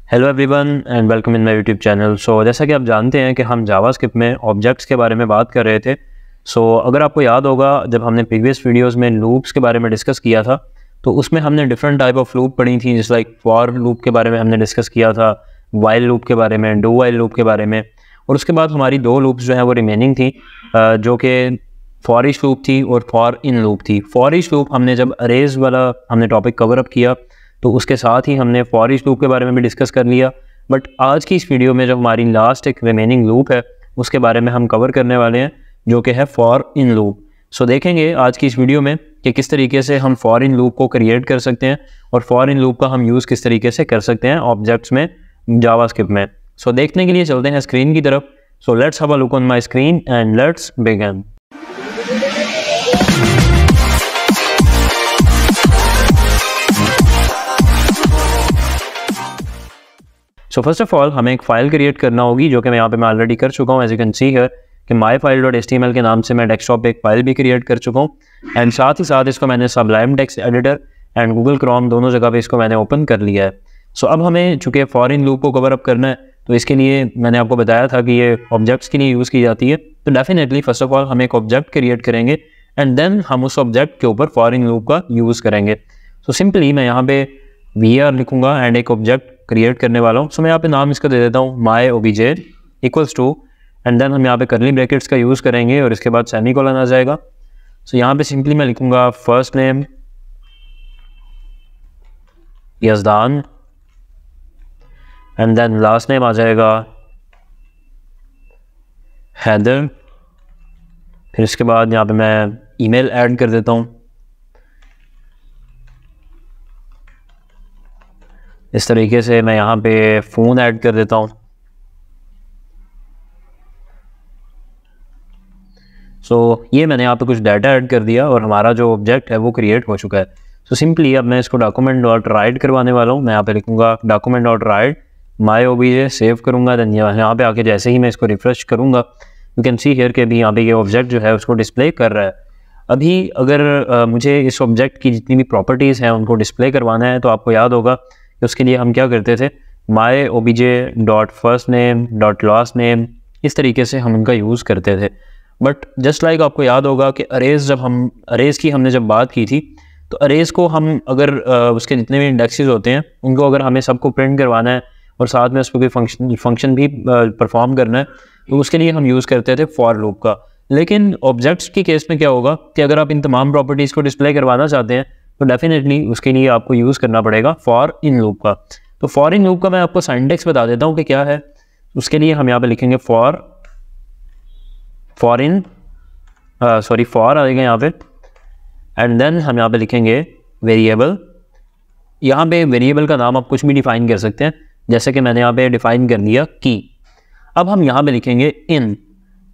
Hello everyone and welcome in my YouTube channel. So जैसा कि आप जानते हैं कि हम जावास्क्रिप्ट में ऑब्जेक्ट्स के बारे में बात कर रहे थे। अगर आपको याद होगा, जब हमने प्रीवियस वीडियोस में लूप्स के बारे में डिस्कस किया था तो उसमें हमने डिफरेंट टाइप ऑफ लूप पढ़ी थी। जैसे लाइक फॉर लूप के बारे में हमने डिस्कस किया था, वाइल लूप के बारे में, डू वाइल लूप के बारे में, और उसके बाद हमारी दो लूप्स जो हैं वो रिमेनिंग थी, जो कि फॉर ईच लूप थी और फॉर इन लूप थी। फॉर ईच लूप हमने जब अरेज वाला हमने टॉपिक कवर अप किया तो उसके साथ ही हमने फॉर ईच लूप के बारे में भी डिस्कस कर लिया। बट आज की इस वीडियो में जो हमारी लास्ट एक रिमेनिंग लूप है उसके बारे में हम कवर करने वाले हैं, जो कि है फॉर इन लूप। देखेंगे आज की इस वीडियो में कि किस तरीके से हम फॉर इन लूप को क्रिएट कर सकते हैं और फॉर इन लूप का हम यूज़ किस तरीके से कर सकते हैं ऑब्जेक्ट्स में जावास्क्रिप्ट में। देखने के लिए चलते हैं स्क्रीन की तरफ। Let's have a look on my screen and let's begin. First of all हमें एक फ़ाइल क्रिएट करना होगी, जो कि मैं यहाँ पे ऑलरेडी कर चुका हूँ। As you can see here कि myfile.html के नाम से मैं डेस्कटॉप पे एक फ़ाइल भी क्रिएट कर चुका हूँ। एंड साथ ही साथ इसको मैंने Sublime text editor and Google Chrome दोनों जगह पे इसको मैंने ओपन कर लिया है। अब हमें चूँकि फॉर इन लूप को कवर अप करना है तो इसके लिए मैंने आपको बताया था कि ये ऑब्जेक्ट्स के लिए यूज़ की जाती है। तो डेफिनेटली फर्स्ट ऑफ ऑल हम एक ऑब्जेक्ट क्रिएट करेंगे एंड देन हम उस ऑब्जेक्ट के ऊपर फॉर इन लूप का यूज़ करेंगे। सिंपली मैं यहाँ पे वी लिखूँगा एंड एक ऑब्जेक्ट क्रिएट करने वाला हूँ। मैं यहाँ पे नाम इसका दे देता हूँ my obj equals to, and then हम यहाँ पे करली ब्रैकेट्स का यूज़ करेंगे और इसके बाद सेमीकोलन आ जाएगा। यहाँ पे सिंपली मैं लिखूँगा first name Yazdan and then last name आ जाएगा हैदर। फिर इसके बाद यहाँ पे मैं ईमेल ऐड कर देता हूँ। इस तरीके से मैं यहाँ पे फ़ोन ऐड कर देता हूँ। ये मैंने यहाँ पे कुछ डाटा ऐड कर दिया और हमारा जो ऑब्जेक्ट है वो क्रिएट हो चुका है। सिंपली अब मैं इसको डॉक्यूमेंट डॉट राइट करवाने वाला हूँ। मैं यहाँ पे लिखूँगा डॉक्यूमेंट डॉट राइट माई obj, सेव करूँगा। देन यहाँ पे आके जैसे ही मैं इसको रिफ्रेश करूँगा यू कैन सी हियर के भी यहाँ पे ये ऑब्जेक्ट जो है उसको डिस्प्ले कर रहा है। अभी अगर मुझे इस ऑब्जेक्ट की जितनी भी प्रॉपर्टीज़ हैं उनको डिस्प्ले करवाना है तो आपको याद होगा कि उसके लिए हम क्या करते थे, माई obj dot first name dot last name, इस तरीके से हम उनका यूज़ करते थे। बट जस्ट लाइक आपको याद होगा कि अरेज़ की हमने जब बात की थी तो अरेज़ को हम अगर उसके जितने भी इंडेक्सेस होते हैं उनको अगर हमें सबको प्रिंट करवाना है और साथ में उस पर कोई फंक्शन भी परफॉर्म करना है तो उसके लिए हम यूज़ करते थे फॉर लूप का। लेकिन ऑब्जेक्ट्स की केस में क्या होगा कि अगर आप इन तमाम प्रॉपर्टीज़ को डिस्प्ले करवाना चाहते हैं तो डेफिनेटली उसके लिए आपको यूज़ करना पड़ेगा फॉर इन लूप का। तो फॉर इन लूप का मैं आपको सिंटैक्स बता देता हूँ कि क्या है। उसके लिए हम यहाँ पे लिखेंगे फॉर आएगा यहाँ पे, एंड देन हम यहाँ पे लिखेंगे वेरिएबल। यहाँ पे वेरिएबल का नाम आप कुछ भी डिफाइन कर सकते हैं, जैसे कि मैंने यहाँ पे डिफाइन कर दिया की। अब हम यहाँ पे लिखेंगे इन,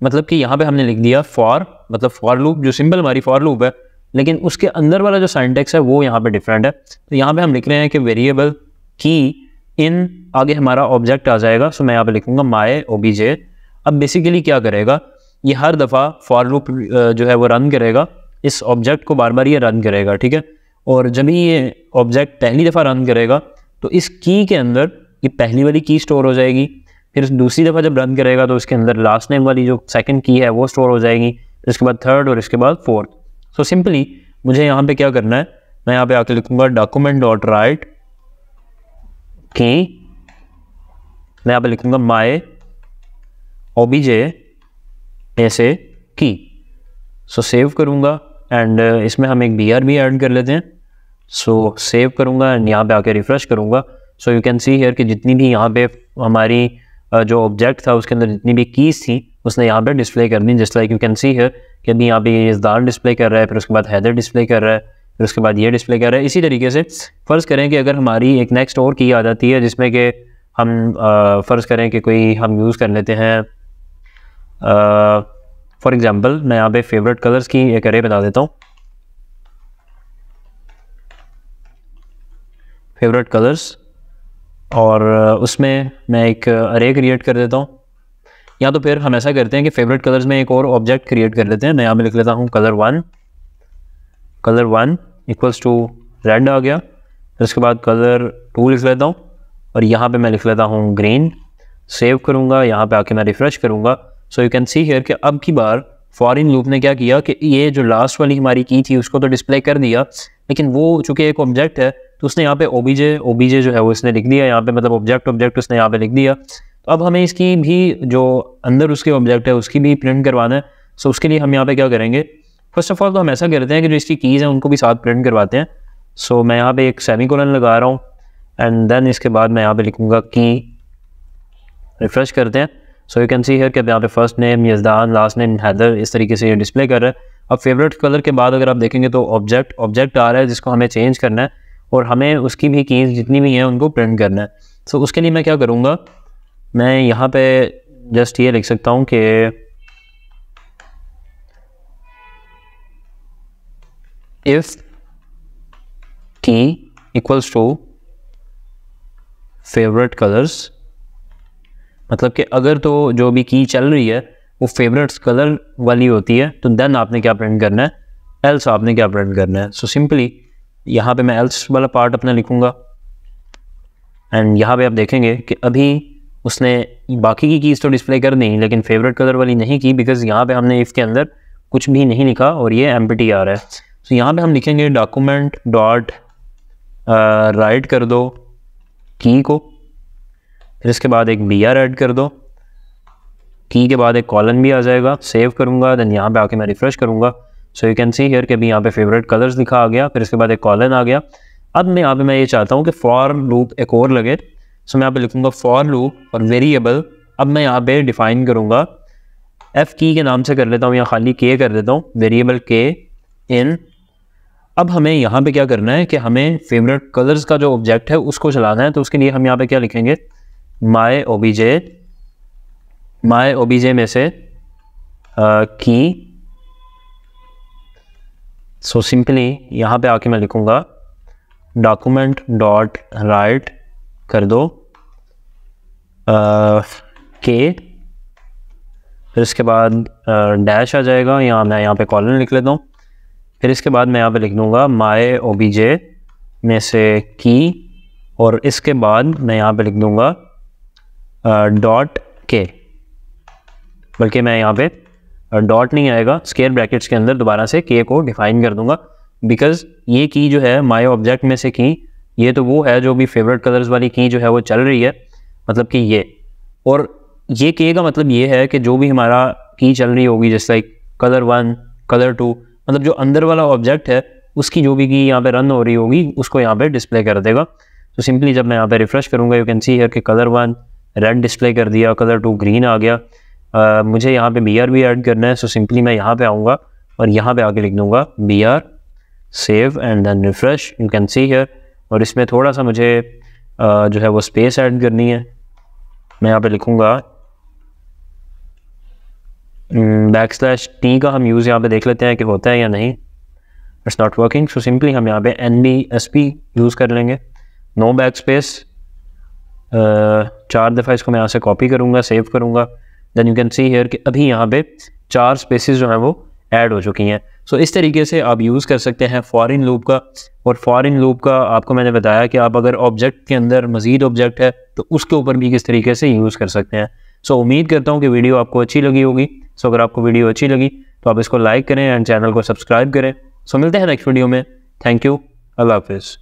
मतलब कि यहाँ पे हमने लिख दिया फॉर, मतलब फॉर लूप जो सिंपल हमारी फॉर लूप है, लेकिन उसके अंदर वाला जो सिंटैक्स है वो यहाँ पे डिफरेंट है। तो यहाँ पे हम लिख रहे हैं कि वेरिएबल की इन, आगे हमारा ऑब्जेक्ट आ जाएगा। मैं यहाँ पे लिखूँगा माई obj। अब बेसिकली क्या करेगा, ये हर दफ़ा फॉर लूप जो है वो रन करेगा, इस ऑब्जेक्ट को बार बार ये रन करेगा, ठीक है। और जब ही ये ऑब्जेक्ट पहली दफ़ा रन करेगा तो इस की के अंदर ये पहली वाली की स्टोर हो जाएगी। फिर दूसरी दफ़ा जब रन करेगा तो इसके अंदर लास्ट नेम वाली जो सेकंड की है वो स्टोर हो जाएगी, फिर इसके बाद थर्ड और इसके बाद फोर्थ। सिंपली मुझे यहाँ पे क्या करना है, मैं यहाँ पे आके लिखूँगा डॉक्यूमेंट डॉट राइट की, मैं यहाँ पे लिखूँगा माई obj ऐसे की। सेव करूँगा एंड इसमें हम एक br भी ऐड कर लेते हैं। सेव करूँगा एंड यहाँ पे आके रिफ्रेश करूँगा। यू कैन सी हियर कि जितनी भी यहाँ पे हमारी जो ऑब्जेक्ट था उसके अंदर जितनी भी कीज़ थी उसने यहाँ पे डिस्प्ले कर दी। Just like you can see here कि अभी यहाँ पे ये यज़दान डिस्प्ले कर रहा है, फिर उसके बाद हैदर डिस्प्ले कर रहा है, फिर उसके बाद ये डिस्प्ले कर रहा है। इसी तरीके से फ़र्ज़ करें कि अगर हमारी एक नेक्स्ट और की आ जाती है जिसमें कि हम फ़र्ज़ करें कि कोई हम यूज़ कर लेते हैं, फॉर एग्ज़ाम्पल मैं यहाँ पे फेवरेट कलर्स की एक अरे बता देता हूँ। फेवरेट कलर्स, और उसमें मैं एक अरे क्रिएट कर देता हूँ। या तो फिर हम ऐसा करते हैं कि फेवरेट कलर्स में एक और ऑब्जेक्ट क्रिएट कर लेते हैं। मैं यहाँ पे लिख लेता हूँ colour one equals to red आ गया। फिर उसके बाद कलर 2 लिख लेता हूँ और यहाँ पे मैं लिख लेता हूँ ग्रीन, सेव करूँगा, यहाँ पे आके मैं रिफ़्रेश करूँगा। सो यू कैन सी हियर कि अब की बार फॉर इन लूप ने क्या किया कि ये जो लास्ट वाली हमारी की थी उसको तो डिस्प्ले कर दिया, लेकिन वो चूँकि एक ऑब्जेक्ट है तो उसने यहाँ पे ओबीजे जो है वो इसने लिख दिया यहाँ पे, मतलब ऑब्जेक्ट उसने यहाँ पे लिख दिया। तो अब हमें इसकी भी जो अंदर उसके ऑब्जेक्ट है उसकी भी प्रिंट करवाना है। सो उसके लिए हम यहाँ पे क्या करेंगे, फर्स्ट ऑफ ऑल तो हम ऐसा करते हैं कि जो इसकी कीज़ हैं उनको भी साथ प्रिंट करवाते हैं। सो मैं यहाँ पे एक सेमीकोलन लगा रहा हूँ एंड देन इसके बाद मैं यहाँ पे लिखूँगा की, रिफ़्रेश करते हैं। So you can see here कि यहाँ पे first name Yazdan, last name Haider, इस तरीके से ये डिस्प्ले कर रहा है। अब फेवरेट कलर के बाद अगर आप देखेंगे तो ऑब्जेक्ट आ रहा है जिसको हमें चेंज करना है और हमें उसकी भी कीज़ जितनी भी हैं उनको प्रिंट करना है। सो उसके लिए मैं क्या करूँगा, मैं यहाँ पे जस्ट ये लिख सकता हूँ कि इफ़ की इक्वल्स टू फेवरेट कलर्स, मतलब कि अगर तो जो भी की चल रही है वो फेवरेट्स कलर वाली होती है तो देन आपने क्या प्रिंट करना है, एल्स आपने क्या प्रिंट करना है। सो सिंपली यहाँ पे मैं एल्स वाला पार्ट अपना लिखूँगा एंड यहाँ पे आप देखेंगे कि अभी उसने बाकी की कीज़ तो डिस्प्ले कर दी लेकिन फेवरेट कलर वाली नहीं की, बिकॉज यहाँ पे हमने इफ़ के अंदर कुछ भी नहीं लिखा और ये एम्प्टी आ रहा है। सो यहाँ पे हम लिखेंगे डॉक्यूमेंट डॉट राइट कर दो की को, फिर इसके बाद एक BR ऐड कर दो, की के बाद एक कॉलन भी आ जाएगा, सेव करूँगा, देन यहाँ पे आके मैं रिफ़्रेश करूँगा। सो यू कैन सी हियर कि अभी यहाँ पे फेवरेट कलर्स लिखा आ गया, फिर इसके बाद एक कॉलन आ गया। अब मैं यहाँ पे मैं ये चाहता हूँ कि फॉर लूप एक और लगे, सो मैं यहाँ पे लिखूँगा फॉर लूप और वेरिएबल। अब मैं यहाँ पे डिफ़ाइन करूँगा, एफ की के नाम से कर लेता हूँ या खाली के कर देता हूँ, वेरिएबल के इन। अब हमें यहाँ पे क्या करना है कि हमें फेवरेट कलर्स का जो ऑब्जेक्ट है उसको चलाना है। तो उसके लिए हम यहाँ पे क्या लिखेंगे, माई ओबीजे में से की। सो सिंपली यहाँ पे आके मैं लिखूँगा डॉक्यूमेंट डॉट राइट कर दो के, फिर इसके बाद डैश आ जाएगा, यहाँ मैं यहाँ पे कॉलन लिख लेता हूँ, फिर इसके बाद मैं यहाँ पे लिख दूँगा माई ओबीजे में से की, और इसके बाद मैं यहाँ पे लिख दूँगा डॉट के, बल्कि मैं यहाँ पे डॉट नहीं आएगा, स्क्वायर ब्रैकेट्स के अंदर दोबारा से के को डिफाइन कर दूंगा, बिकॉज ये की जो है माई ऑब्जेक्ट में से की, ये तो वो है जो भी फेवरेट कलर्स वाली की जो है वो चल रही है, मतलब कि ये, और ये के का मतलब ये है कि जो भी हमारा की चल रही होगी जैसे लाइक कलर 1 कलर 2, मतलब जो अंदर वाला ऑब्जेक्ट है उसकी जो भी की यहाँ पे रन हो रही होगी उसको यहाँ पे डिस्प्ले कर देगा। तो सिंपली जब मैं यहाँ पे रिफ्रेश करूँगा यू कैन सी हियर कि कलर 1 रेड डिस्प्ले कर दिया, कलर 2 ग्रीन आ गया। मुझे यहाँ पे BR भी ऐड करना है, सो सिंपली मैं यहाँ पे आऊँगा और यहाँ पे आके लिख दूँगा BR, save and then refresh, you can see here. और इसमें थोड़ा सा मुझे जो है वो स्पेस ऐड करनी है, मैं यहाँ पे लिखूँगा \T का हम यूज़ यहाँ पे देख लेते हैं कि होता है या नहीं, it's not working. So simply हम यहाँ पे NBSP यूज़ कर लेंगे, नो बैक स्पेस। 4 दफ़ा इसको मैं यहाँ से कॉपी करूँगा, सेव करूँगा, then you can see here कि अभी यहाँ पे 4 स्पेसेस जो हैं वो ऐड हो चुकी हैं। सो इस तरीके से आप यूज़ कर सकते हैं फॉर इन लूप का। और फॉर इन लूप का आपको मैंने बताया कि आप अगर ऑब्जेक्ट के अंदर मज़ीद ऑब्जेक्ट है तो उसके ऊपर भी किस तरीके से यूज़ कर सकते हैं। सो उम्मीद करता हूँ कि वीडियो आपको अच्छी लगी होगी। सो अगर आपको वीडियो अच्छी लगी तो आप इसको लाइक करें एंड चैनल को सब्सक्राइब करें। सो मिलते हैं नेक्स्ट वीडियो में। थैंक यू, अल्लाह हाफिज़।